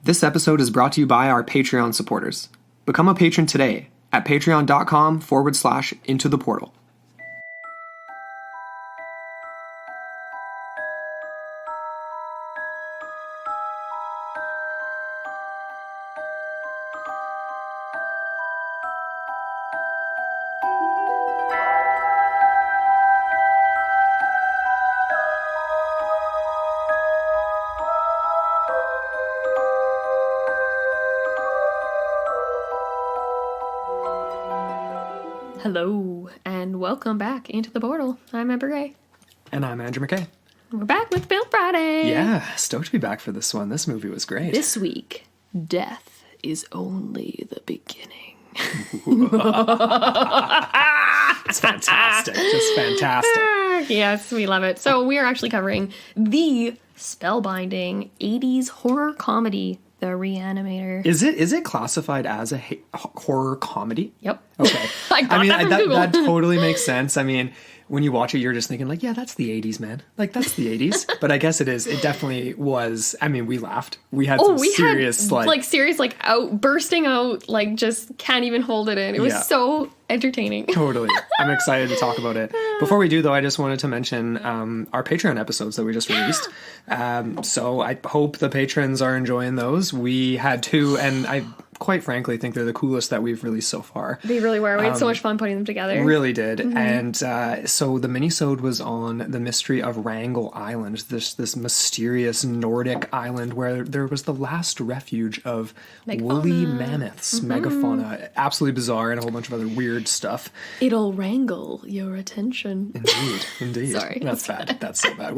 This episode is brought to you by our Patreon supporters. Become a patron today at patreon.com/into the portal. Hello, and welcome back into the portal. I'm Amber Gray. And I'm Andrew McKay. We're back with Film Friday. Yeah, stoked to be back for this one. This movie was great. This week, death is only the beginning. It's fantastic. Just fantastic. Yes, we love it. So we are actually covering the spellbinding 80s horror comedy, The Re-Animator. Is it classified as a horror comedy? Yep. Okay. I got that from Google. That totally makes sense. I mean, when you watch it, you're just thinking like, yeah, that's the 80s, man. Like, that's the 80s. But I guess it is. It definitely was. I mean, we laughed. We had serious, bursting out, like, just can't even hold it in. It was so entertaining. Totally. I'm excited to talk about it. Before we do, though, I just wanted to mention our Patreon episodes that we just released. So I hope the patrons are enjoying those. We had two, and I quite frankly think they're the coolest that we've released so far. They really were. We had so much fun putting them together. Really did. Mm-hmm. And so the minisode was on the mystery of Wrangel Island, this mysterious Nordic island where there was the last refuge of woolly mammoths, megafauna. Absolutely bizarre, and a whole bunch of other weird stuff. It'll wrangle your attention. Indeed. Sorry. That's bad. That's so bad.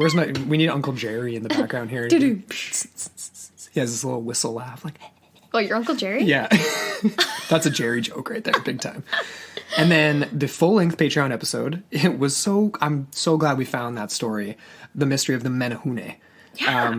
We need Uncle Jerry in the background here. He has this little whistle laugh like... Oh, your Uncle Jerry? Yeah. That's a Jerry joke right there, big time. And then the full-length Patreon episode, I'm so glad we found that story, The Mystery of the Menehune. Yeah.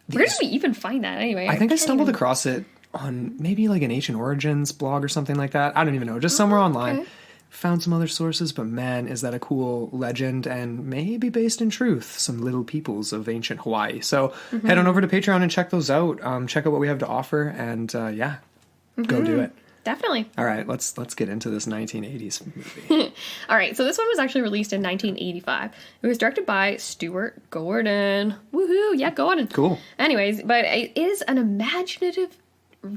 Where did we even find that anyway? I think I stumbled across it on maybe like an Ancient Origins blog or something like that. I don't even know, just somewhere online. Okay. Found some other sources, but man, is that a cool legend and maybe based in truth, some little peoples of ancient Hawaii. So head on over to Patreon and check those out. Check out what we have to offer, and go do it. Definitely. All right, let's get into this 1980s movie. All right, so this one was actually released in 1985. It was directed by Stuart Gordon. Woohoo! Yeah, Gordon. Cool. Anyways, but it is an imaginative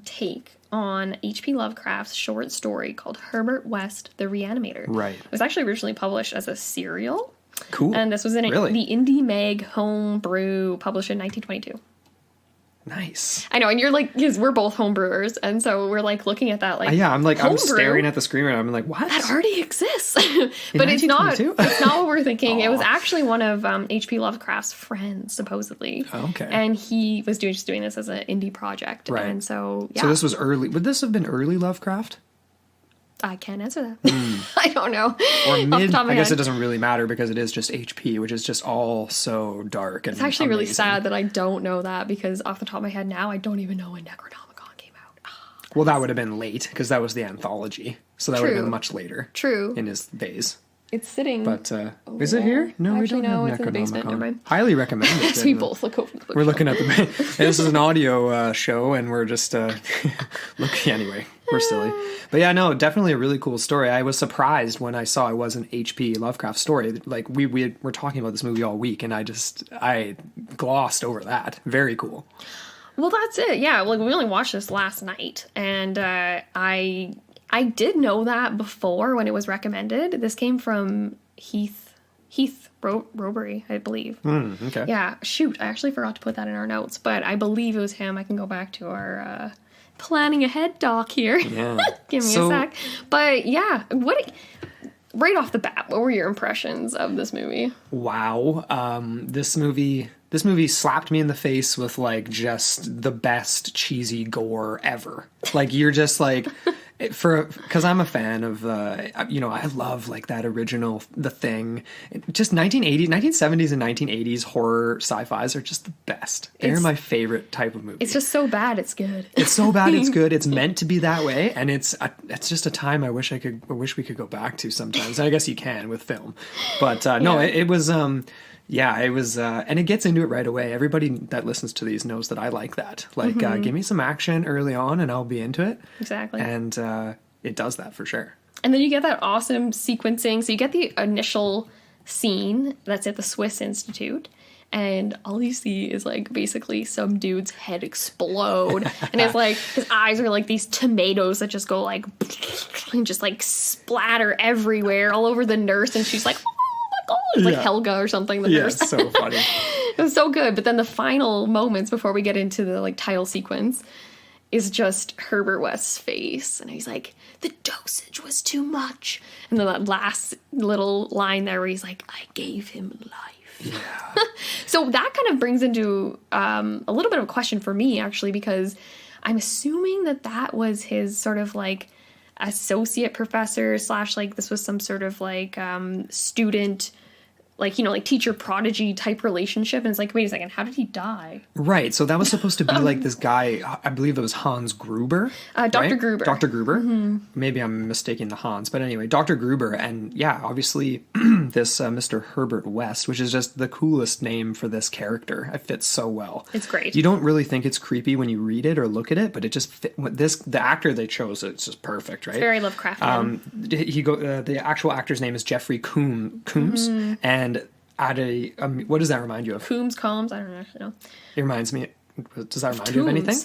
take on H.P. Lovecraft's short story called Herbert West, the Re-Animator. Right. It was actually originally published as a serial. Cool. And this was in the Indie Mag Homebrew, published in 1922. Nice. I know, and you're like, because we're both homebrewers, and so we're like looking at that, like, I'm staring at the screen and I'm like, what? That already exists. But it's not what we're thinking. It was actually one of H.P. Lovecraft's friends, supposedly. Oh, okay. And he was just doing this as an indie project. Right. And so, yeah. So this was early. Would this have been early Lovecraft? I can't answer that. I don't know. Or mid. I guess it doesn't really matter because it is just HP, which is just all so dark and it's actually amazing. Really sad that I don't know that because off the top of my head now, I don't even know when Necronomicon came out. Well, that would have been late because that was the anthology. So that would have been much later. True. In his days. It's sitting. But is it here? No, we don't have it's in the basement. Never mind. Highly recommend it. So we both look over the bookshelf. We're looking at this is an audio show, and we're just looking anyway. We're silly. But yeah, no, definitely a really cool story. I was surprised when I saw it was an H.P. Lovecraft story. Like we were talking about this movie all week, and I glossed over that. Very cool. Well, that's it. Yeah, like we only watched this last night, and I did know that before when it was recommended. This came from Heath Robery, I believe. Okay. Yeah, shoot, I actually forgot to put that in our notes, but I believe it was him. I can go back to our planning ahead doc here. Yeah. Give me a sec. But yeah, right off the bat, what were your impressions of this movie? Wow. This movie slapped me in the face with like just the best cheesy gore ever. Like you're just like because I'm a fan of I love like that original The Thing. Just 1970s and 1980s horror sci-fis are just the best. They're my favorite type of movie. It's just so bad it's good. It's so bad it's good. It's meant to be that way, and it's just a time I wish we could go back to sometimes. I guess you can with film, but it was Yeah, it was, and it gets into it right away. Everybody that listens to these knows that I like that. Like, give me some action early on and I'll be into it. Exactly. And it does that for sure. And then you get that awesome sequencing. So you get the initial scene that's at the Swiss Institute. And all you see is, like, basically some dude's head explode. And it's like, his eyes are like these tomatoes that just go, like, and just, like, splatter everywhere all over the nurse. And she's like, oh my God. Like Helga or something, the nurse. Yeah, it's so funny. It was so good. But then the final moments before we get into the, like, title sequence is just Herbert West's face. And he's like, the dosage was too much. And then that last little line there where he's like, I gave him life. Yeah. So that kind of brings into a little bit of a question for me, actually, because I'm assuming that that was his sort of like associate professor / like this was some sort of like student, like, you know, like teacher prodigy type relationship. And it's like, wait a second, how did he die? Right. So that was supposed to be like this guy, I believe it was Hans Gruber. Dr. Right? Gruber. Dr. Gruber. Mm-hmm. Maybe I'm mistaking the Hans. But anyway, Dr. Gruber. And yeah, obviously this Mr. Herbert West, which is just the coolest name for this character. It fits so well. It's great. You don't really think it's creepy when you read it or look at it, but it just fit. The actor they chose, it's just perfect, right? It's very Lovecraftian. The actual actor's name is Jeffrey Coombs. And at what does that remind you of? Combs, I don't actually know. It reminds me. Does that remind you of anything?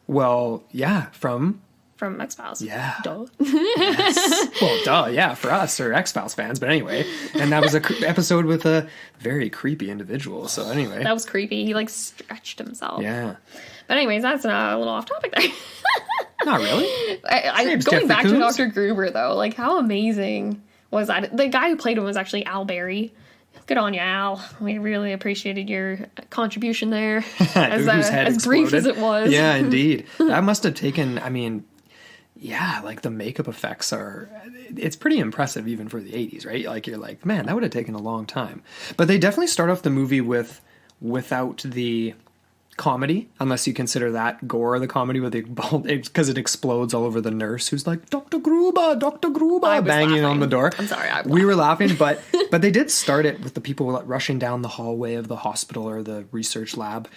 Well, yeah, from X-Files. Yeah. Duh. Yes. Well, duh, yeah, for us or X-Files fans, but anyway. And that was a episode with a very creepy individual. So anyway, that was creepy. He like stretched himself. Yeah. But anyways, that's a little off topic there. Not really. Going back to Dr. Gruber though, like how amazing was that? The guy who played him was actually Al Berry. Good on you, Al. We really appreciated your contribution there. As brief as it was. Yeah, indeed. That must have taken, I mean, yeah, like the makeup effects it's pretty impressive even for the 80s, right? Like you're like, man, that would have taken a long time. But they definitely start off the movie without the comedy, unless you consider that gore the comedy with the because it explodes all over the nurse who's like Dr. Gruber banging on the door. I'm sorry, we were laughing, but they did start it with the people rushing down the hallway of the hospital or the research lab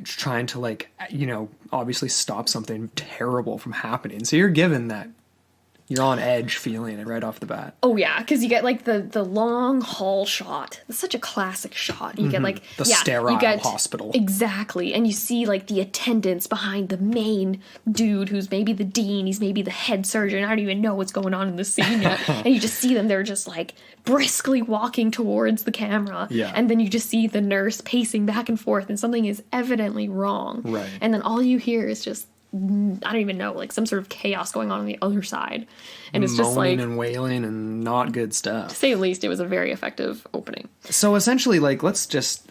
trying to, like, you know, obviously stop something terrible from happening. So you're given that. You're on edge feeling it right off the bat. Oh, yeah, because you get, like, the long hall shot. It's such a classic shot. You get, like... The sterile hospital. Exactly. And you see, like, the attendants behind the main dude who's maybe the dean. He's maybe the head surgeon. I don't even know what's going on in the scene yet. And you just see them. They're just, like, briskly walking towards the camera. Yeah. And then you just see the nurse pacing back and forth. And something is evidently wrong. Right. And then all you hear is just... I don't even know, like some sort of chaos going on the other side. And it's just like... moaning and wailing and not good stuff. To say the least, it was a very effective opening. So essentially, like, let's just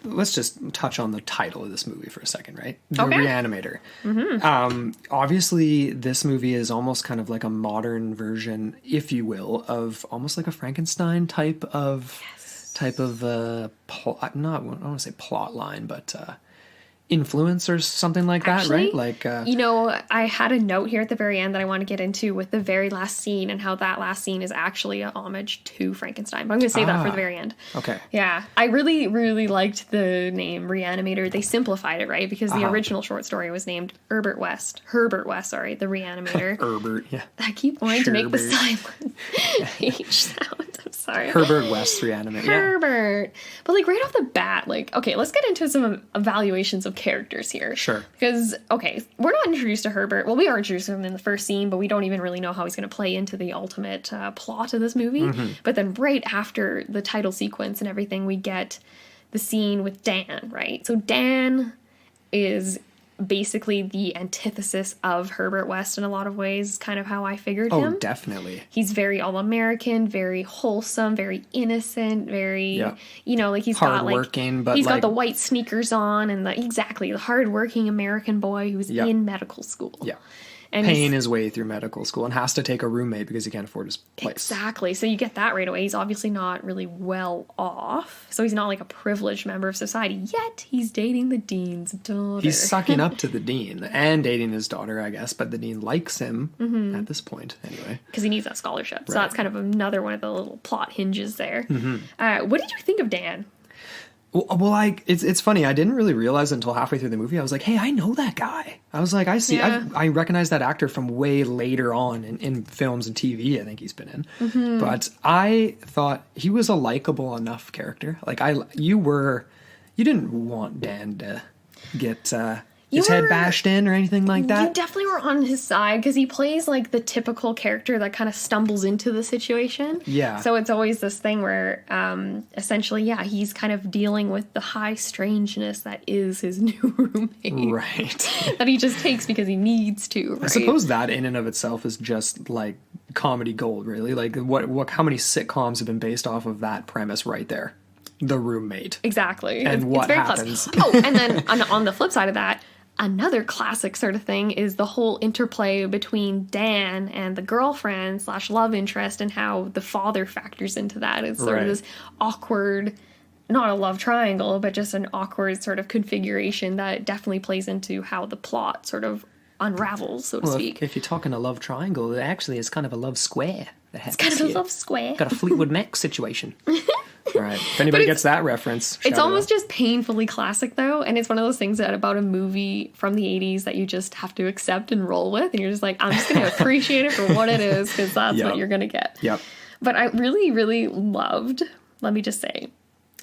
touch on the title of this movie for a second, right? The Re-Animator. Mm-hmm. Obviously, this movie is almost kind of like a modern version, if you will, of almost like a Frankenstein type of... Yes. I don't want to say plot line, but... influence or something like Actually, that, right? Like, you know, I had a note here at the very end that I want to get into with the very last scene and how that last scene is actually a homage to Frankenstein. But I'm going to say that for the very end. Okay. Yeah. I really, really liked the name Re-Animator. They simplified it, right? Because the original short story was named Herbert West, the Re-Animator. Herbert, yeah. I keep wanting to make the silent H sound. I'm sorry. Herbert West Re-Animator. Herbert. But like right off the bat, like, okay, let's get into some evaluations of characters here. Sure. Because, okay, we're not introduced to Herbert. Well, we are introduced to him in the first scene, but we don't even really know how he's going to play into the ultimate plot of this movie. Mm-hmm. But then right after the title sequence and everything, we get the scene with Dan, right? So Dan is basically the antithesis of Herbert West in a lot of ways, kind of how I figured him. Oh, definitely. He's very all-American, very wholesome, very innocent, very, you know, like he's got like, but he's like, got the white sneakers on and the hard-working American boy who's in medical school. Yeah. And paying his way through medical school and has to take a roommate because he can't afford his place. Exactly. So you get that right away. He's obviously not really well off. So he's not like a privileged member of society, yet he's dating the dean's daughter. He's sucking up to the dean and dating his daughter, I guess, but the dean likes him at this point anyway. Because he needs that scholarship. So that's kind of another one of the little plot hinges there. Mm-hmm. What did you think of Dan? Well, it's funny. I didn't really realize until halfway through the movie. I was like, hey, I know that guy. I was like, I recognize that actor from way later on in films and TV. I think he's been in. Mm-hmm. But I thought he was a likable enough character. Like you didn't want Dan to get his head bashed in or anything like that. You definitely were on his side because he plays like the typical character that kind of stumbles into the situation. Yeah. So it's always this thing where essentially, he's kind of dealing with the high strangeness that is his new roommate. Right. That he just takes because he needs to. Right? I suppose that in and of itself is just like comedy gold, really. Like how many sitcoms have been based off of that premise right there? The roommate. Exactly. And it's very happens. Oh, and then on the flip side of that, another classic sort of thing is the whole interplay between Dan and the girlfriend / love interest and how the father factors into that. It's sort of this awkward, not a love triangle, but just an awkward sort of configuration that definitely plays into how the plot sort of unravels, so to speak. If you're talking a love triangle, it actually is kind of a love square. It's kind of a love square. Got a Fleetwood Mac situation. All right. If anybody gets that reference, it's almost just painfully classic, though, and it's one of those things that about a movie from the 80s that you just have to accept and roll with, and you're just like, I'm just going to appreciate it for what it is, because that's what you're going to get. Yep. But I really, really loved, let me just say,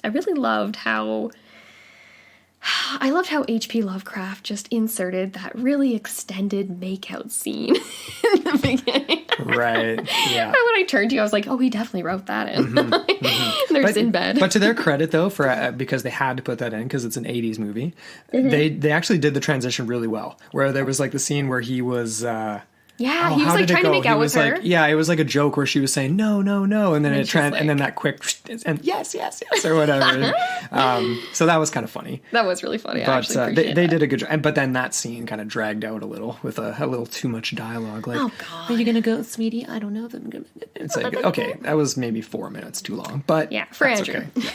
I really loved how H.P. Lovecraft just inserted that really extended makeout scene in the beginning. Right, yeah. And when I turned to you, I was like, oh, he definitely wrote that in. They're just in bed. But to their credit, though, for because they had to put that in because it's an 80s movie, they actually did the transition really well. Where there was like the scene where he was... he was like trying to make out with her. Like, it was like a joke where she was saying no, no, no, and then and then that quick and yes, yes, yes, or whatever. So that was kind of funny. That was really funny. But they did a good job. But then that scene kind of dragged out a little with a little too much dialogue. Like, oh God, are you gonna go, sweetie? I don't know if I'm gonna. It's like, okay, that was maybe 4 minutes too long, but for Andrew. Okay.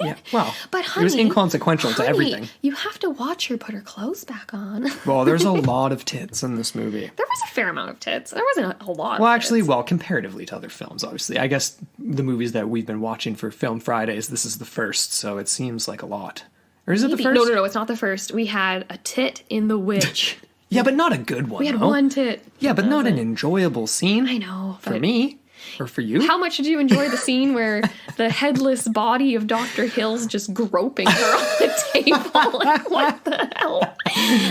Yeah, well, but honey, it was inconsequential to everything. You have to watch her put her clothes back on. Well, there's a lot of tits in this movie. There was a fair amount of tits. There wasn't a lot. Well, actually, comparatively to other films, obviously. I guess the movies that we've been watching for Film Fridays, this is the first, so it seems like a lot. Or is it the first? No, it's not the first. We had a tit in The Witch. Yeah, but not a good one. We had one tit. Yeah, but not an enjoable scene. I know. For me. Or for you? How much did you enjoy the scene where the headless body of Dr. Hill's just groping her on the table? Like, what the hell?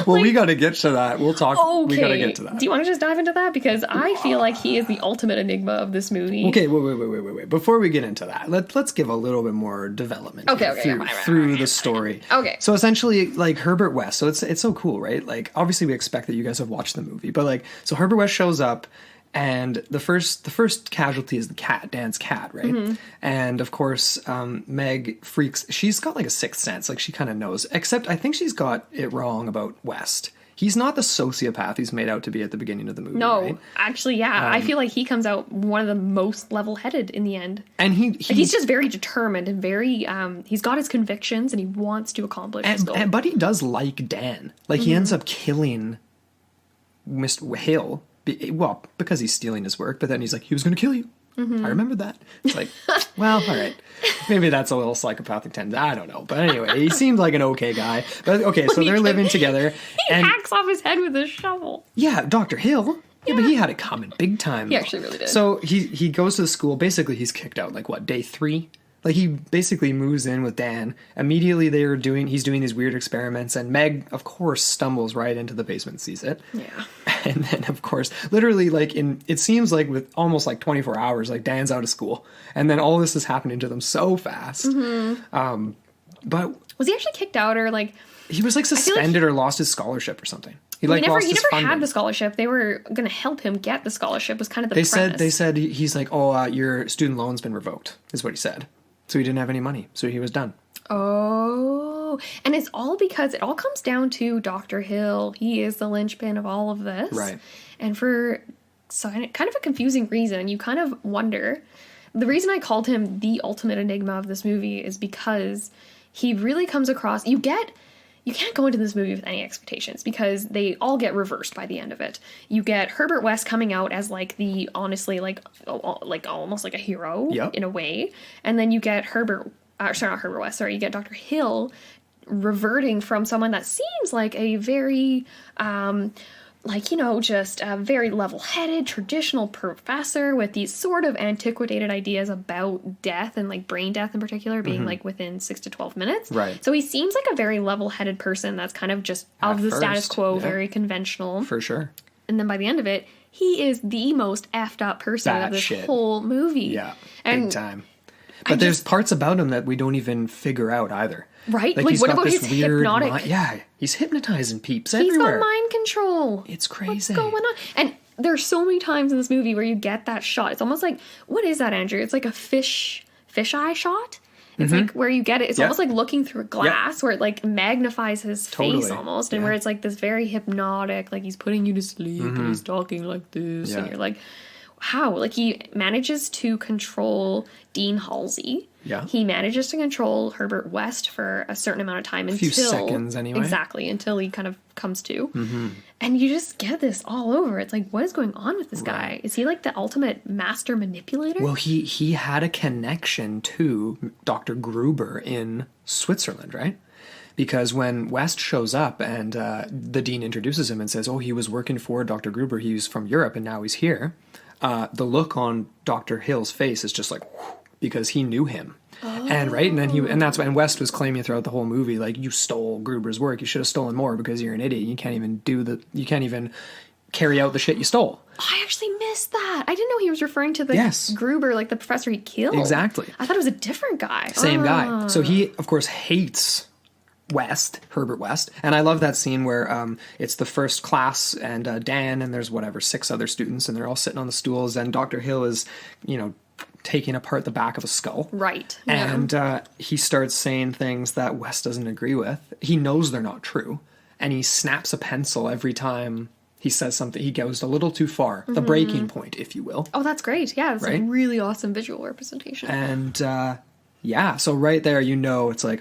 Well, we got to get to that. We'll talk. Okay. We got to get to that. Do you want to just dive into that? Because I feel like he is the ultimate enigma of this movie. Okay, wait. Before we get into that, let's give a little bit more development through the story. Okay. So essentially, like, Herbert West. So it's so cool, right? Like, obviously we expect that you guys have watched the movie, but like, so Herbert West shows up. And the first casualty is the cat, Dan's cat, right? Mm-hmm. And of course, Meg freaks. She's got like a sixth sense, like she kind of knows. Except I think she's got it wrong about West. He's not the sociopath he's made out to be at the beginning of the movie. No, right? Actually, yeah, I feel like he comes out one of the most level-headed in the end. And he's just very determined and very. He's got his convictions and he wants to accomplish his goal. But he does like Dan. Like he ends up killing Mr. Hill. Well, because he's stealing his work, but then he's like, he was going to kill you. Mm-hmm. I remember that. It's like, well, all right. Maybe that's a little psychopathic tendency. I don't know. But anyway, he seemed like an okay guy. But okay, so they're living together. He hacks off his head with a shovel. Yeah, Dr. Hill. Yeah, but he had it coming big time. He actually really did. So he goes to the school. Basically, he's kicked out, like, what, day 3? Like, he basically moves in with Dan. Immediately, he's doing these weird experiments, and Meg, of course, stumbles right into the basement and sees it. Yeah. And then, of course, literally, like, it seems like with almost, like, 24 hours, like, Dan's out of school. And then all this is happening to them so fast. Mm-hmm. But... Was he actually kicked out, or, like... He was, like, suspended or lost his scholarship or something. He never had the scholarship. They were going to help him get the scholarship, was kind of the premise. They said he's like, your student loan's been revoked, is what he said. So he didn't have any money. So he was done. Oh. And it's all because it all comes down to Dr. Hill. He is the linchpin of all of this. Right. And for kind of a confusing reason, you kind of wonder. The reason I called him the ultimate enigma of this movie is because he really comes across... You can't go into this movie with any expectations because they all get reversed by the end of it. You get Herbert West coming out as like the honestly like almost like a hero in a way, and then you get Herbert sorry, not Herbert West, sorry, you get Dr. Hill reverting from someone that seems like a very, just a very level-headed, traditional professor with these sort of antiquated ideas about death and, like, brain death in particular being, like, within 6 to 12 minutes. Right. So he seems like a very level-headed person that's kind of just of the status quo, very conventional. For sure. And then by the end of it, he is the most effed up person of this whole movie. Yeah, big time. But there's parts about him that we don't even figure out either. Right? Like what about his hypnotic... he's hypnotizing peeps everywhere. He's got mind control. It's crazy. What's going on? And there's so many times in this movie where you get that shot. It's almost like, what is that, Andrew? It's like a fisheye shot. It's like where you get it. It's almost like looking through a glass where it like magnifies his face almost. And where it's like this very hypnotic, like he's putting you to sleep and he's talking like this. And you're like, how? Like he manages to control Dean Halsey. Yeah. He manages to control Herbert West for a certain amount of time. A few seconds anyway. Exactly. Until he kind of comes to. And you just get this all over. It's like, what is going on with this guy? Is he like the ultimate master manipulator? Well, he had a connection to Dr. Gruber in Switzerland, right? Because when West shows up and the dean introduces him and says, oh, he was working for Dr. Gruber. He's from Europe and now he's here. The look on Dr. Hill's face is just like, whew, because he knew him. And that's when West was claiming throughout the whole movie, like, you stole Gruber's work. You should have stolen more because you're an idiot. You can't even carry out the shit you stole. I actually missed that. I didn't know he was referring to the Gruber, like the professor he killed. Exactly. I thought it was a different guy. Same guy. So he, of course, hates Herbert West. And I love that scene where it's the first class and Dan and there's 6 other students and they're all sitting on the stools and Dr. Hill is, taking apart the back of a skull. Right. And he starts saying things that West doesn't agree with. He knows they're not true. And he snaps a pencil every time he says something. He goes a little too far. The breaking point, if you will. Oh, that's great. Yeah, it's a really awesome visual representation. And so right there, it's like,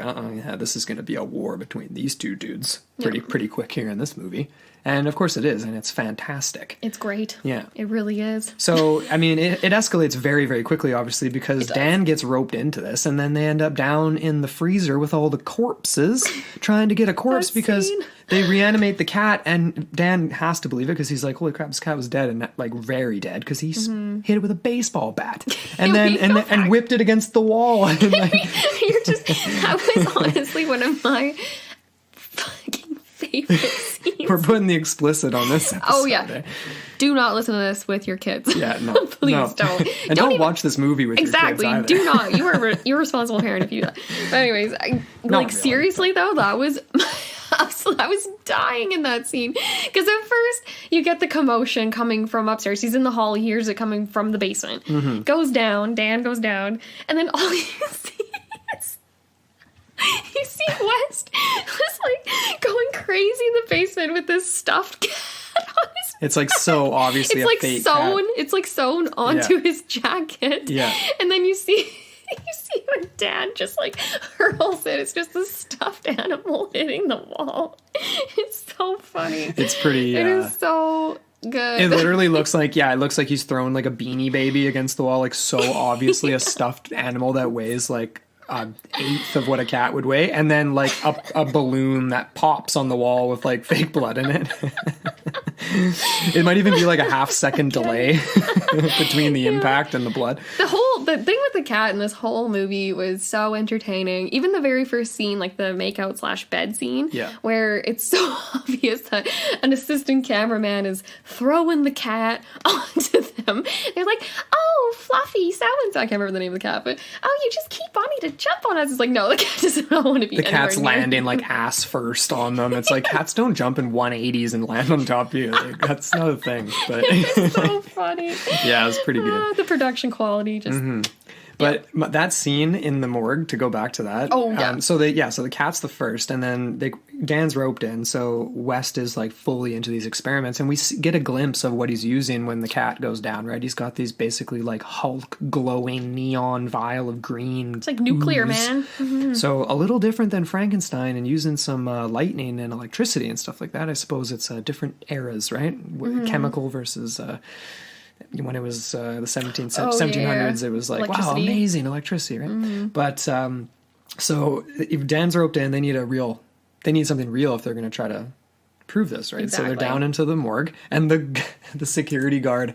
this is going to be a war between these two dudes pretty quick here in this movie. And of course it is, and it's fantastic. It's great. Yeah. It really is. So, I mean, it escalates very, very quickly, obviously, because Dan gets roped into this, and then they end up down in the freezer with all the corpses, trying to get a corpse because they reanimate the cat, and Dan has to believe it because he's like, holy crap, this cat was dead, and like very dead, because he's hit it with a baseball bat, and then and whipped it against the wall. And, like, that was honestly one of my fucking favorite scenes. We're putting the explicit on this episode. Oh, yeah. Do not listen to this with your kids. Yeah, no. Please don't. And don't watch this movie with your kids either. Exactly. Do not. You're a responsible parent if you do that. But anyways, seriously, though, that was... I was dying in that scene. Because at first, you get the commotion coming from upstairs. He's in the hall. He hears it coming from the basement. Goes down. Dan goes down. And then all you see is... You see West just like going crazy in the basement with this stuffed cat on his It's like so obviously it's like fake sewn. cat. It's like sewn onto his jacket. Yeah. And then you see when Dan just like hurls it. It's just a stuffed animal hitting the wall. It's so funny. It's pretty. It is so good. It literally looks like it looks like he's throwing like a Beanie Baby against the wall, like so obviously a stuffed animal that weighs like an eighth of what a cat would weigh, and then like a balloon that pops on the wall with like fake blood in it. It might even be like a half-second delay between the impact and the blood. The thing with the cat in this whole movie was so entertaining. Even the very first scene, like the makeout/bed scene, where it's so obvious that an assistant cameraman is throwing the cat onto them. They're like, "Oh, Fluffy, so-and-so." I can't remember the name of the cat, but, "Oh, you just keep wanting to jump on us." It's like, no, the cat does not want to be. The cat's landing like ass first on them. It's like cats don't jump in 180s and land on top of you. Like, that's not a thing. But it's so funny. Yeah, it was pretty good. The production quality just. But that scene in the morgue, to go back to that. Oh, yeah. So the cat's the first, and then Dan's roped in, so West is like fully into these experiments, and we get a glimpse of what he's using when the cat goes down, right? He's got these basically like Hulk glowing neon vial of green. It's like nuclear, man. So a little different than Frankenstein, and using some lightning and electricity and stuff like that. I suppose it's different eras, right? Chemical versus... when it was the 1700s, it was like, wow, amazing electricity, right? But So if Dan's roped in, they need something real if they're going to try to prove this, right? Exactly. So they're down into the morgue, and the security guard,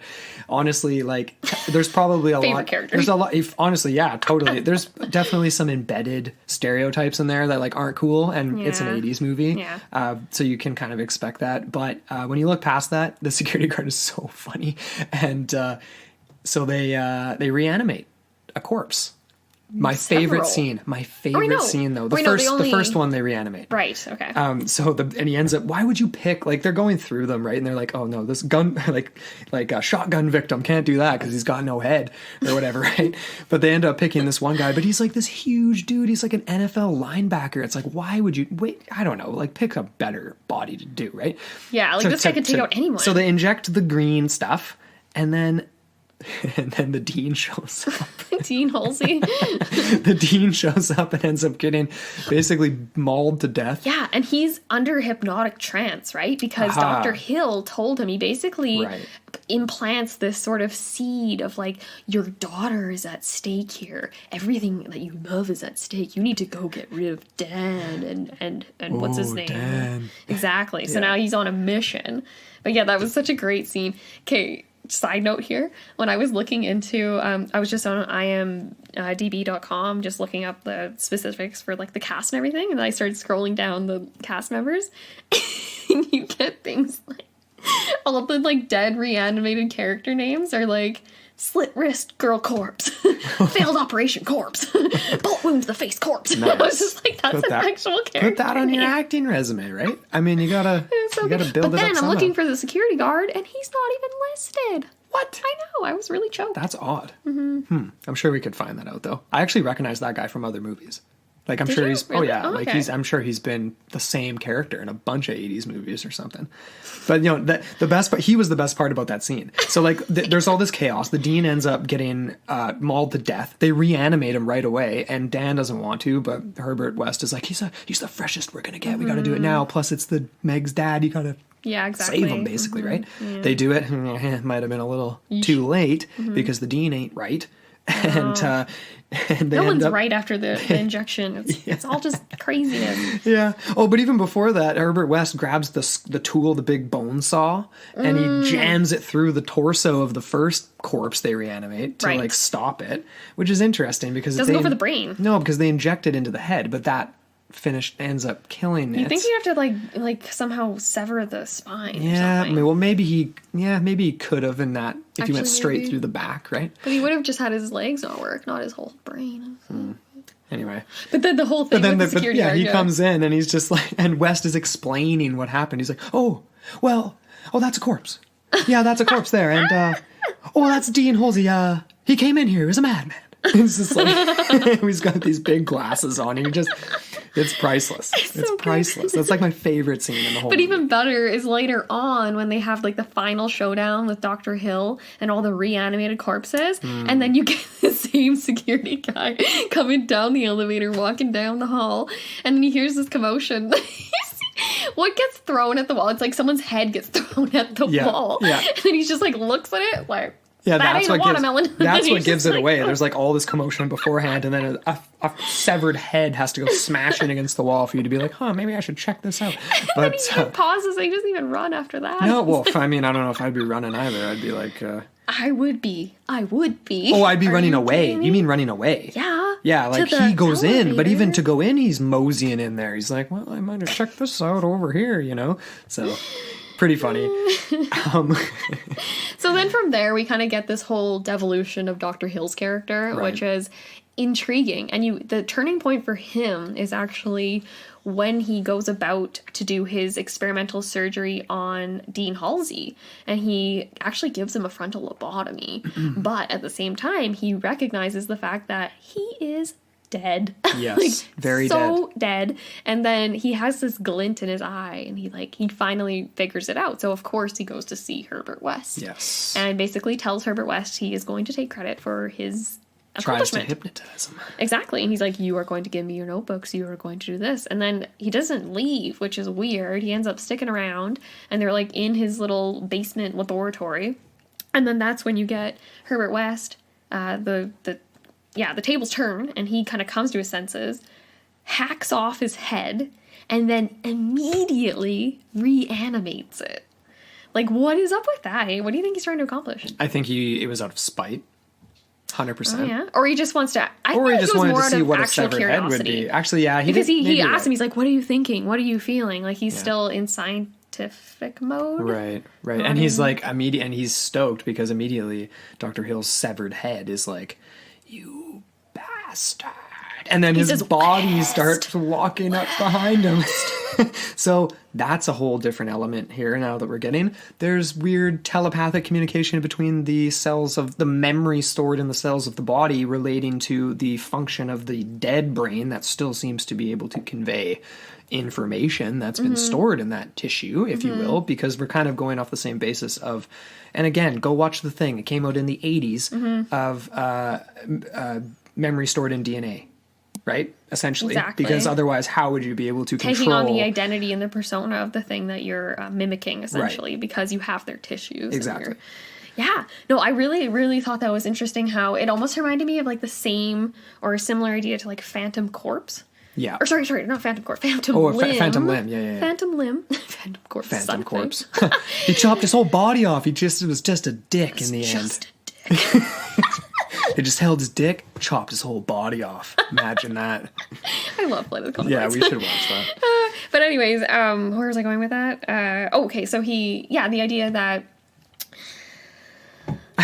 honestly, like, there's probably a Favorite lot. character. There's a lot. Honestly, yeah, totally. There's definitely some embedded stereotypes in there that like aren't cool, and it's an Yeah. '80s movie, Yeah. so you can kind of expect that. But when you look past that, the security guard is so funny, and so they reanimate a corpse. My favorite scene. My favorite scene, though. The first one they reanimate. Right. Okay. And he ends up. Why would you pick? Like, they're going through them, right? And they're like, oh no, this gun, like a shotgun victim can't do that because he's got no head or whatever, right? But they end up picking this one guy, but he's like this huge dude. He's like an NFL linebacker. It's like, why would you wait? I don't know. Like, pick a better body to do, right? Yeah. Like, this guy could take out anyone. So they inject the green stuff, and then the dean shows up. Dean Halsey. The dean shows up and ends up getting basically mauled to death. Yeah, and he's under hypnotic trance, right? Because Dr. Hill told him, he basically implants this sort of seed of like, your daughter is at stake here. Everything that you love is at stake. You need to go get rid of Dan and what's his name? Dan. Exactly. So now he's on a mission. But yeah, that was such a great scene. Okay, side note here, when I was looking into I was just on imdb.com just looking up the specifics for like the cast and everything, and I started scrolling down the cast members and you get things like all of the like dead reanimated character names are like slit wrist girl corpse, failed operation corpse, bullet wound to the face corpse. Nice. I was just like, that's an actual character Put that on your name. acting resume, right? I mean, you gotta build But it up then I'm somehow. looking for the security guard and he's not even listed. What? I know, I was really choked. That's odd. I'm sure we could find that out, though. I actually recognize that guy from other movies. Like, I'm Did sure you? he's. Really? Oh yeah, Oh, like okay. I'm sure he's been the same character in a bunch of '80s movies or something. But you know, the best part. He was the best part about that scene. So like, there's all this chaos. The dean ends up getting mauled to death. They reanimate him right away, and Dan doesn't want to, but Herbert West is like, he's the freshest we're gonna get. We got to do it now. Plus, it's the Meg's dad. You gotta. Yeah, exactly. Save him, basically, right? Yeah. They do it. It might have been a little too late because the dean ain't right. And they no one's end up, right after the injection. It's all just craziness. Yeah. Oh, but even before that, Herbert West grabs the tool, the big bone saw, and he jams it through the torso of the first corpse they reanimate to like stop it, which is interesting because Doesn't go for the brain. No, because they inject it into the head, but that ends up killing it. You think you have to like somehow sever the spine? Yeah, or something. well, maybe he could have in that if he went Actually, straight maybe. through the back, right? But he would have just had his legs not work, not his whole brain. Anyway, But then the whole thing with the security guard. he comes in and he's just like, and West is explaining what happened. He's like, oh, that's a corpse. Yeah, that's a corpse there, and that's Dean Halsey. He came in here. He was a madman. It's just like he's got these big glasses on. And it's priceless. It's so priceless. That's like my favorite scene in the whole. But movie. even better is later on when they have like the final showdown with Dr. Hill and all the reanimated corpses, and then you get the same security guy coming down the elevator, walking down the hall, and then he hears this commotion. What gets thrown at the wall? It's like someone's head gets thrown at the wall. Yeah. And then he's just like looks at it like, Yeah, that ain't a watermelon. That's what gives it like, away. There's like all this commotion beforehand, and then a severed head has to go smashing against the wall for you to be like, huh, maybe I should check this out. But he pauses and he doesn't even run after that. no, well, I mean, I don't know if I'd be running either. I'd be like, I would be. oh, I'd be running away. You mean running away? Yeah. Yeah, like To the he goes in, but elevator. even to go in, he's moseying in there. He's like, well, I might have checked this out over here, you know? So, pretty funny. So then from there, we kind of get this whole devolution of Dr. Hill's character, Right. which is intriguing. And the turning point for him is actually when he goes about to do his experimental surgery on Dean Halsey. And he actually gives him a frontal lobotomy. But at the same time, he recognizes the fact that he is dead. Yes, very so dead. And then he has this glint in his eye, and he finally figures it out. So of course he goes to see Herbert West. Yes. And basically tells Herbert West he is going to take credit for his Tries to accomplishment. hypnotize him. Exactly. And he's like, you are going to give me your notebooks, you are going to do this. And then he doesn't leave, which is weird. He ends up sticking around, and they're like in his little basement laboratory. And then that's when you get Herbert West, the tables turn, and he kind of comes to his senses, hacks off his head, and then immediately reanimates it. Like, what is up with that? What do you think he's trying to accomplish? I think it was out of spite. 100%. Oh, yeah? Or he just wants to... Or he just wanted to see what a actual severed head would be. Actually, yeah. Because he asked him, he's like, what are you thinking? What are you feeling? Like, he's still in scientific mode. Right. And he's like, and he's stoked because immediately Dr. Hill's severed head is like, you bastard. And then his body starts walking up behind him. So that's a whole different element here now that we're getting. There's weird telepathic communication between the cells of the memory stored in the cells of the body relating to the function of the dead brain that still seems to be able to convey information that's been stored in that tissue, if you will, because we're kind of going off the same basis of, and again, go watch The Thing. It came out in the 80s of memory stored in DNA. Right? Essentially. Exactly. Because otherwise, how would you be able to control... Taking on the identity and the persona of the thing that you're mimicking, essentially, because you have their tissues. Exactly. Yeah. No, I really, really thought that was interesting how it almost reminded me of like the same or a similar idea to like Phantom Corpse. Yeah. Or sorry, not Phantom Corpse. Phantom Limb. Phantom Limb, yeah. Phantom Limb. Phantom Corpse. Phantom Corpse. He chopped his whole body off. It was just a dick in the end. Just a dick. He just held his dick, chopped his whole body off. Imagine that. I love political. Yeah, we should watch that. But anyways, where was I going with that? Okay, so the idea that...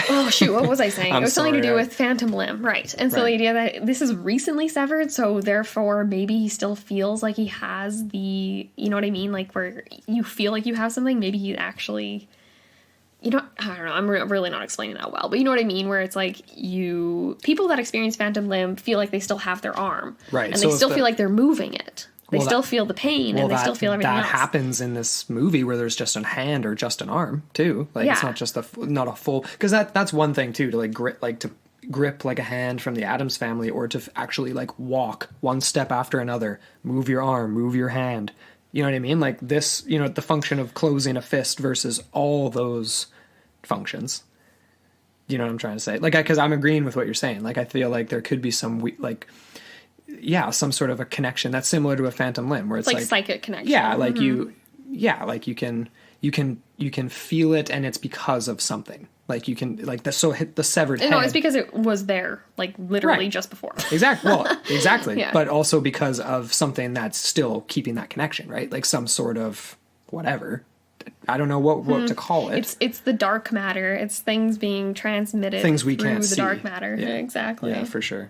Oh, shoot, what was I saying? It was something to do with Phantom Limb, right. And so the idea that this is recently severed, so therefore maybe he still feels like he has the... You know what I mean? Like, where you feel like you have something, maybe he actually... I don't know, I'm really not explaining that well, but you know what I mean? Where it's like people that experience Phantom Limb feel like they still have their arm. Right. And they still feel like they're moving it. They still feel the pain and they still feel everything else. That happens in this movie where there's just a hand or just an arm, too. Like, it's not just not a full... Because that's one thing, too, to grip like a hand from the Addams Family, or to actually like walk one step after another, move your arm, move your hand. You know what I mean? Like this, the function of closing a fist versus all those functions. You know what I'm trying to say? Like, because I'm agreeing with what you're saying. Like, I feel like there could be some some sort of a connection that's similar to a Phantom Limb, where it's like psychic connection. Yeah, like you can feel it, and it's because of something. Like you can hit the severed head. No, it's because it was there, like literally just before. Exactly. Well, exactly. Yeah. But also because of something that's still keeping that connection, right? Like some sort of whatever. I don't know what to call it. It's the dark matter. It's things being transmitted. Things we can't through see. The dark matter. Yeah. Exactly. Yeah, for sure.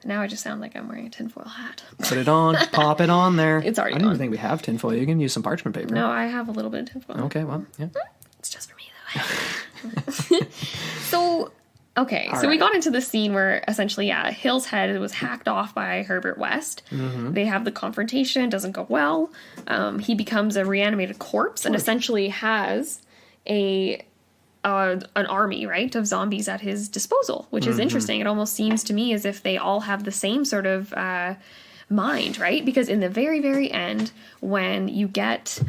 Now I just sound like I'm wearing a tinfoil hat. Put it on. Pop it on there. It's already I don't even think we have tinfoil. You can use some parchment paper. No, I have a little bit of tinfoil. Okay, well, yeah. It's just for me, though. So we got into the scene where essentially, Hill's head was hacked off by Herbert West. Mm-hmm. They have the confrontation. Doesn't go well. He becomes a reanimated corpse and essentially has an army, right, of zombies at his disposal, which is interesting. It almost seems to me as if they all have the same sort of mind, right? Because in the very, very end, when you get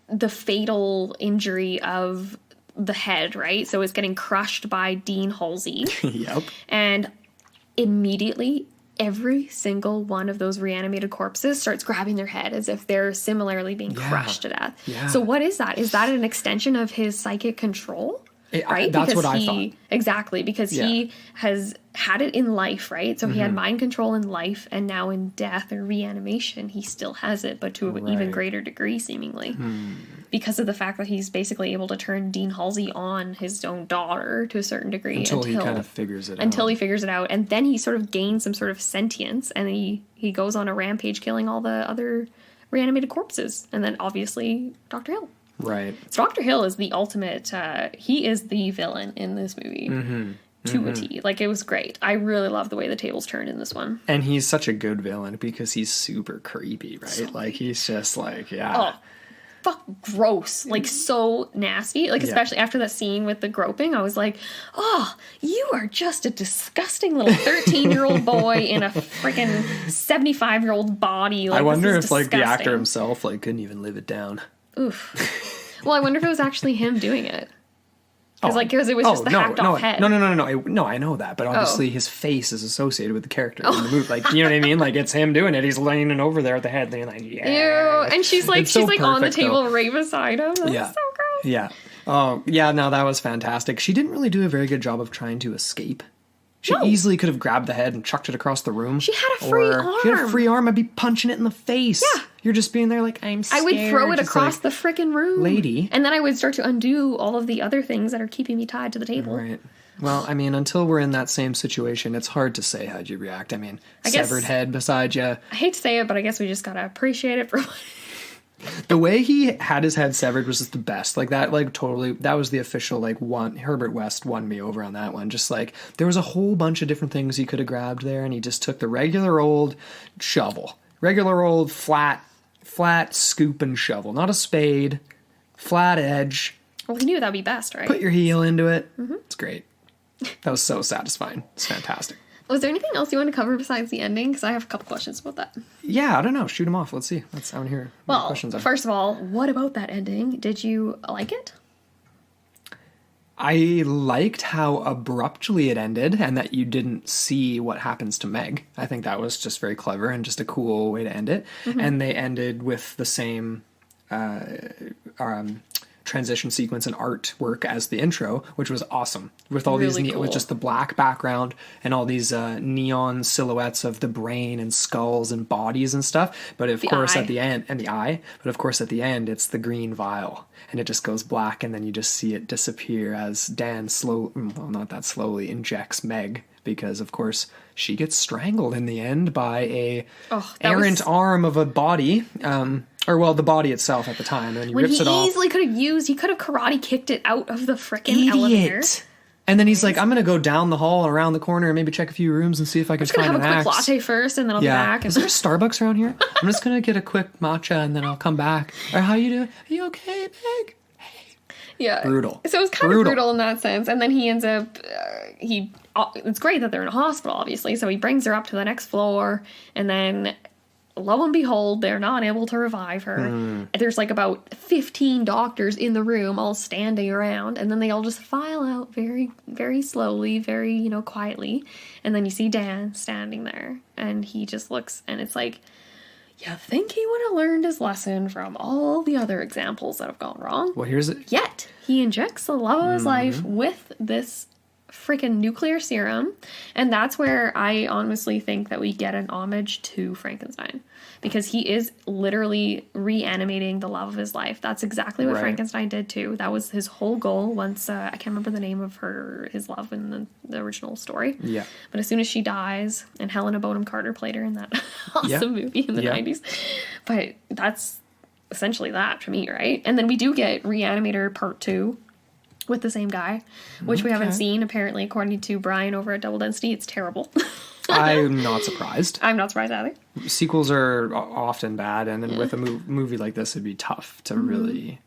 the fatal injury of the head, right? So it's getting crushed by Dean Halsey. Yep. And immediately every single one of those reanimated corpses starts grabbing their head as if they're similarly being crushed to death. Yeah. So what is that? Is that an extension of his psychic control? Right? That's what I thought. Exactly, because he has had it in life, right? So he had mind control in life, and now in death or reanimation, he still has it, but to an even greater degree, seemingly. Because of the fact that he's basically able to turn Dean Halsey on his own daughter to a certain degree. Until he kind of figures it out. Until he figures it out. And then he sort of gains some sort of sentience, and he goes on a rampage killing all the other reanimated corpses. And then, obviously, Dr. Hill. Right. So Dr. Hill is the ultimate, he is the villain in this movie. To a T. Like, it was great. I really love the way the tables turned in this one. And he's such a good villain because he's super creepy, right? So, like, he's just like, Oh, fuck, gross. Like, so nasty. Like, especially after that scene with the groping, I was like, oh, you are just a disgusting little 13-year-old boy in a freaking 75-year-old body. Like, I wonder if, disgusting. like, the actor himself, like, couldn't even live it down. Oof. Well, I wonder if it was actually him doing it. Because it was just the hacked off head. No, I know that, but obviously his face is associated with the character in the movie. Like, you know what I mean? Like, it's him doing it. He's leaning over there at the head, being like, yeah. Ew. And she's like, on the table right beside him. That's Yeah. so gross. Yeah. Oh, yeah, no, that was fantastic. She didn't really do a very good job of trying to escape. She easily could have grabbed the head and chucked it across the room. She had a free arm. She had a free arm. I'd be punching it in the face. Yeah. You're just being there like, I'm scared. I would throw it just across like, the freaking room. Lady. And then I would start to undo all of the other things that are keeping me tied to the table. Right. Well, I mean, until we're in that same situation, it's hard to say how'd you react. I mean, severed head beside you. I hate to say it, but I guess we just gotta appreciate it for what The way he had his head severed was just the best. Like that, like totally, that was the official, like, one. Herbert West won me over on that one. Just like, there was a whole bunch of different things he could have grabbed there, and he just took the regular old shovel. Regular old flat scoop and shovel. Not a spade. Flat edge. Well, he knew that'd be best, right? Put your heel into it. Mm-hmm. It's great. That was so satisfying. It's fantastic. Was there anything else you want to cover besides the ending? Because I have a couple questions about that. Yeah, I don't know. Shoot them off. Let's see. I want to hear what the questions are. First of all, what about that ending? Did you like it? I liked how abruptly it ended and that you didn't see what happens to Meg. I think that was just very clever and just a cool way to end it. Mm-hmm. And they ended with the same transition sequence and artwork as the intro, which was awesome. With all really these, cool. With just the black background and all these neon silhouettes of the brain and skulls and bodies and stuff. But of course at the end, and the eye, but of course at the end, it's the green vial and it just goes black and then you just see it disappear as Dan not that slowly, injects Meg. Because, of course, she gets strangled in the end by a errant arm of a body. The body itself at the time. And he rips it off. He could have karate kicked it out of the frickin' elevator. And then he's like, I'm going to go down the hall, around the corner, and maybe check a few rooms and see if I can find an axe. I'm have a quick latte first, and then I'll be back. Is there a Starbucks around here? I'm just going to get a quick matcha, and then I'll come back. Or how you doing? Are you okay, Meg? Yeah. Brutal. So it was kind of brutal in that sense. And then he ends up, it's great that they're in a hospital, obviously. So he brings her up to the next floor. And then, lo and behold, they're not able to revive her. There's like about 15 doctors in the room all standing around. And then they all just file out very, very slowly, very, quietly. And then you see Dan standing there. And he just looks, and it's like, you think he would have learned his lesson from all the other examples that have gone wrong. Well, here's it. Yet, he injects the love of his life with this freaking nuclear serum. And that's where I honestly think that we get an homage to Frankenstein. Because he is literally reanimating the love of his life. That's exactly what Frankenstein did too. That was his whole goal once, I can't remember the name of his love in the original story. Yeah. But as soon as she dies, and Helena Bonham Carter played her in that awesome movie in the 90s. But that's essentially that to me, right? And then we do get Re-Animator Part 2 with the same guy, which we haven't seen, apparently, according to Brian over at Double Density. It's terrible. I'm not surprised. I'm not surprised either. Sequels are often bad, and then with a movie like this, it'd be tough to really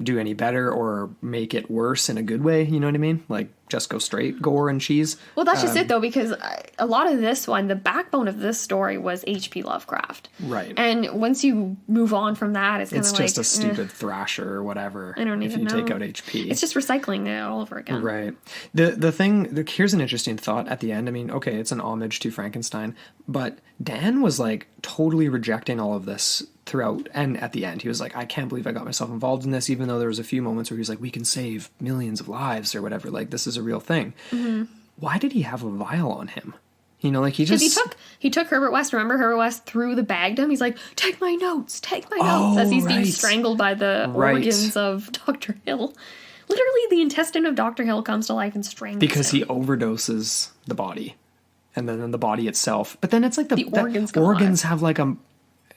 do any better or make it worse in a good way. You know what I mean? Like, just go straight gore and cheese. Well, that's just it, though, because a lot of this one, the backbone of this story was H.P. Lovecraft. Right. And once you move on from that, it's kind of like... It's just a stupid Thrasher or whatever. I don't even know. If you take out H.P. It's just recycling it all over again. Right. Here's an interesting thought at the end. I mean, okay, it's an homage to Frankenstein, but Dan was like totally rejecting all of this throughout, and at the end he was like, I can't believe I got myself involved in this, even though there was a few moments where he was like, we can save millions of lives or whatever, like this is a real thing. Why did he have a vial on him? Like he just... He took Herbert West. Remember, Herbert West threw the bag to him. He's like, take my notes, as he's being strangled by the organs of Dr. Hill. Literally, the intestine of Dr. Hill comes to life and strangles because him. He overdoses the body. And then the body itself. But then it's like the organs have like a...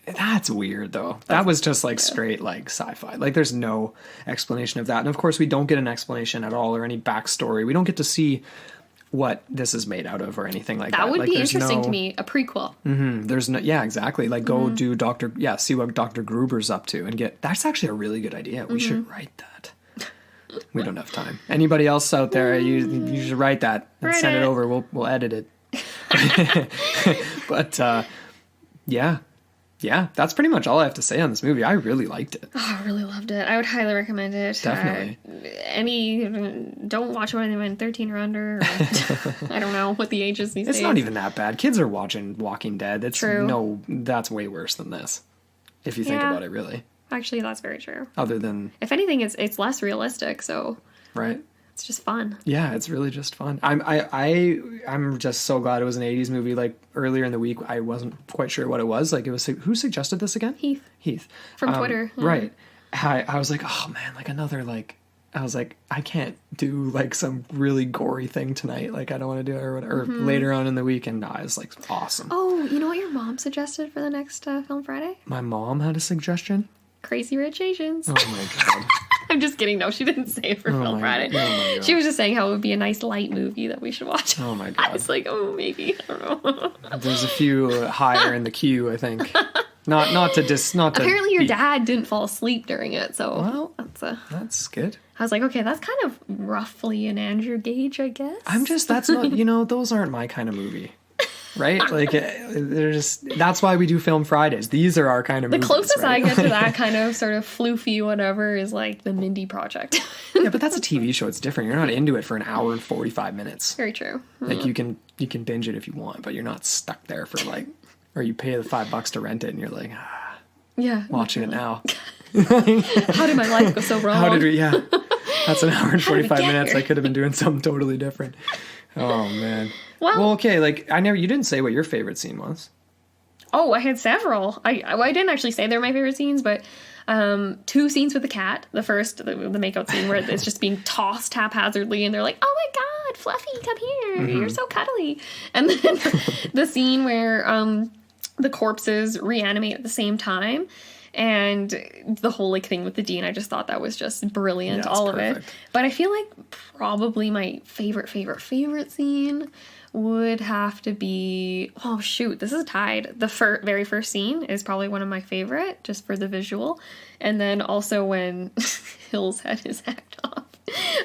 That's weird, though. That was just like straight like sci-fi. Like there's no explanation of that. And of course we don't get an explanation at all or any backstory. We don't get to see what this is made out of or anything like that. That would like, be interesting to me. A prequel. There's no... Yeah, exactly. Like go do see what Dr. Gruber's up to and get... That's actually a really good idea. We should write that. We don't have time. Anybody else out there, you should write that and send it over. We'll edit it. But yeah, that's pretty much all I have to say on this movie. I really liked it. Oh, I really loved it. I would highly recommend it. Definitely. don't watch when 13 or under. Or, I don't know what the age is these days. It's not even that bad. Kids are watching Walking Dead. It's True. No, that's way worse than this. If you think about it, really. Actually, that's very true. Other than, if anything, it's less realistic. So right. It's just fun. Yeah, it's really just fun. I'm just so glad it was an 80s movie. Like earlier in the week, I wasn't quite sure what it was. Like it was, who suggested this again? Heath. From Twitter. Right. I was like, oh man, like another like, I was like, I can't do like some really gory thing tonight. Like I don't want to do it or whatever. Or later on in the week, and I was like, awesome. Oh, you know what your mom suggested for the next Film Friday? My mom had a suggestion? Crazy Rich Asians. Oh my God. I'm just kidding. No, she didn't say it for Film Friday. Oh my she was just saying how it would be a nice light movie that we should watch. Oh my God. I was like, oh, maybe. I don't know. There's a few higher in the queue, I think. Not to Apparently your dad didn't fall asleep during it, so that's good. I was like, okay, that's kind of roughly an Andrew Gage, I guess. That's not, those aren't my kind of movie. Right? Like, they're just, that's why we do Film Fridays. These are our kind of movies. The closest right? I get to that kind of sort of floofy whatever is like the Mindy Project. Yeah, but that's a TV show. It's different. You're not into it for an hour and 45 minutes. Very true. Like, you can binge it if you want, but you're not stuck there for like, or you pay the $5 to rent it and you're like, yeah, watching it now. How did my life go so wrong? How did we, yeah. That's an hour and 45 minutes. I could have been doing something totally different. Oh, man. Well, okay, like, you didn't say what your favorite scene was. Oh, I had several. I didn't actually say they're my favorite scenes, but 2 scenes with the cat. The first, the makeout scene where it's just being tossed haphazardly and they're like, oh my God, Fluffy, come here. You're so cuddly. And then the scene where the corpses reanimate at the same time. And the whole like thing with the Dean, I just thought that was just brilliant, all of it. But I feel like probably my favorite scene would have to be, oh shoot, this is tied. The very first scene is probably one of my favorite, just for the visual. And then also when Hills had his act off.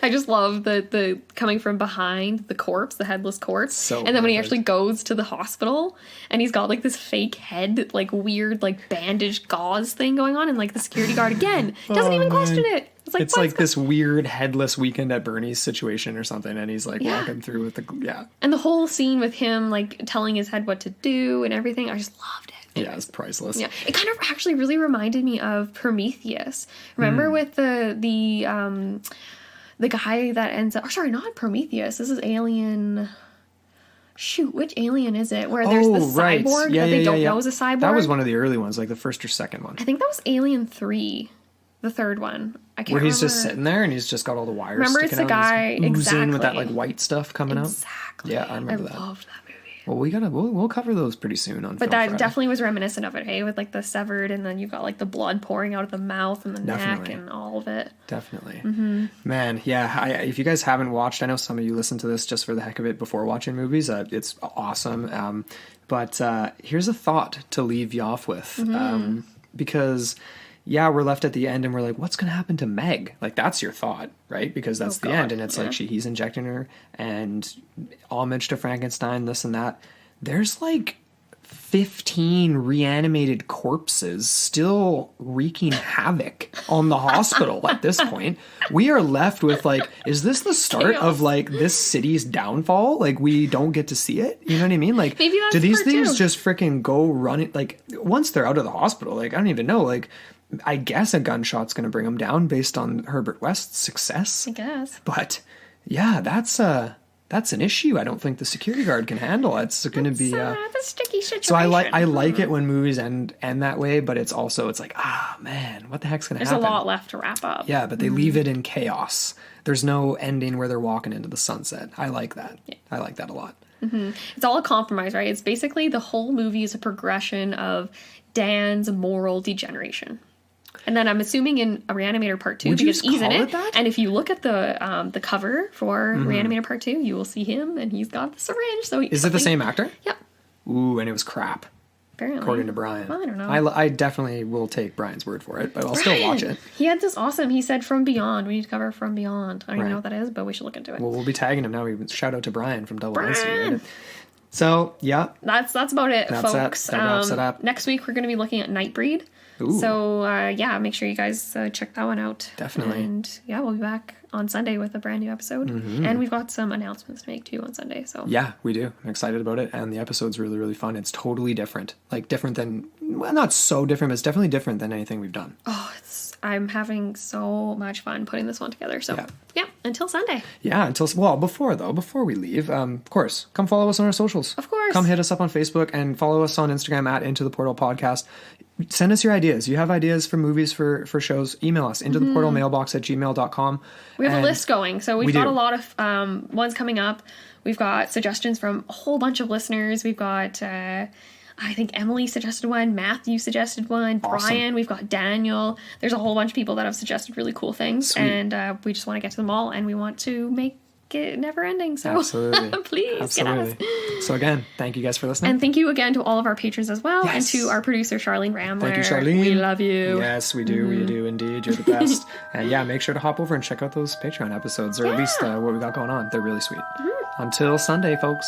I just love the coming from behind the corpse, the headless corpse. And then when he actually goes to the hospital and he's got like this fake head, like weird, like bandaged gauze thing going on, and like the security guard again doesn't even question it. It's like this weird headless Weekend at Bernie's situation or something, and he's like walking through with and the whole scene with him like telling his head what to do and everything. I just loved it. Yeah, it's priceless. Yeah, it kind of actually really reminded me of Prometheus. Remember with the guy that ends up... Oh, sorry, not Prometheus. This is Alien... Shoot, which Alien is it? Where there's the cyborg that they don't know is a cyborg? That was one of the early ones, like the first or second one. I think that was Alien 3, the third one. I can't remember. Where he's just sitting there and he's just got all the wires sticking out. Remember, it's the guy... Exactly. With that like white stuff coming out. Exactly. Yeah, I remember that. I loved that movie. Well, we'll cover those pretty soon on But that definitely was reminiscent of it, hey? With like the severed, and then you've got like the blood pouring out of the mouth and the neck and all of it. Definitely. Man, yeah. If you guys haven't watched, I know some of you listen to this just for the heck of it before watching movies. It's awesome. But here's a thought to leave you off with. Because... yeah, we're left at the end and we're like, what's going to happen to Meg? Like, that's your thought, right? Because that's the end. And it's like he's injecting her and homage to Frankenstein, this and that. There's like 15 reanimated corpses still wreaking havoc on the hospital at this point. We are left with like, is this the start of like this city's downfall? Like, we don't get to see it? You know what I mean? Like, maybe that's do these things just freaking go running? Like, once they're out of the hospital, like, I don't even know, like, I guess a gunshot's going to bring them down based on Herbert West's success. I guess. But yeah, that's an issue. I don't think the security guard can handle. It's going to be a sticky situation. So I like it when movies end that way, but it's like, man, what the heck's going to happen? There's a lot left to wrap up. Yeah, but they leave it in chaos. There's no ending where they're walking into the sunset. I like that. Yeah. I like that a lot. It's all a compromise, right? It's basically the whole movie is a progression of Dan's moral degeneration. And then I'm assuming in a Re-Animator Part 2, because he's in it. And if you look at the cover for Re-Animator Part 2, you will see him, and he's got the syringe. So is it the same actor? Yep. Ooh, and it was crap. Apparently. According to Brian. Well, I don't know. I definitely will take Brian's word for it, but I'll still watch it. He had this awesome, he said From Beyond. We need to cover From Beyond. I don't even know what that is, but we should look into it. Well, we'll be tagging him now. Shout out to Brian from Double NC. Right? So, yeah. That's about it, That's folks. it. That wraps it up. Next week, we're going to be looking at Nightbreed. Ooh. So, yeah, make sure you guys check that one out. Definitely. And, yeah, we'll be back on Sunday with a brand new episode. And we've got some announcements to make, too, on Sunday. So Yeah, we do. I'm excited about it. And the episode's really, really fun. It's totally different. Like, different than... Well, not so different, but it's definitely different than anything we've done. Oh, I'm having so much fun putting this one together. So, yeah, until Sunday. Yeah, before we leave, of course, come follow us on our socials. Of course. Come hit us up on Facebook and follow us on Instagram at Into the Portal Podcast. Send us your ideas. You have ideas for movies, for shows, email us into the portal mailbox at gmail.com. We have a list going. So we've got do. a lot of ones coming up. We've got suggestions from a whole bunch of listeners. We've got... I think Emily suggested one, Matthew suggested one, Awesome. Brian, we've got Daniel. There's a whole bunch of people that have suggested really cool things. Sweet. And we just want to get to them all, and we want to make it never ending. So Absolutely. please get at us. So again, thank you guys for listening. And thank you again to all of our patrons as well, Yes. and to our producer, Charlene Ramler. Thank you, Charlene. We love you. Yes, we do. We do indeed. You're the best. And yeah, make sure to hop over and check out those Patreon episodes, or at least what we got going on. They're really sweet. Until Sunday, folks.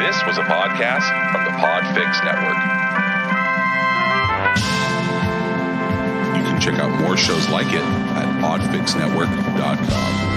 This was a podcast from the Podfix Network. You can check out more shows like it at podfixnetwork.com.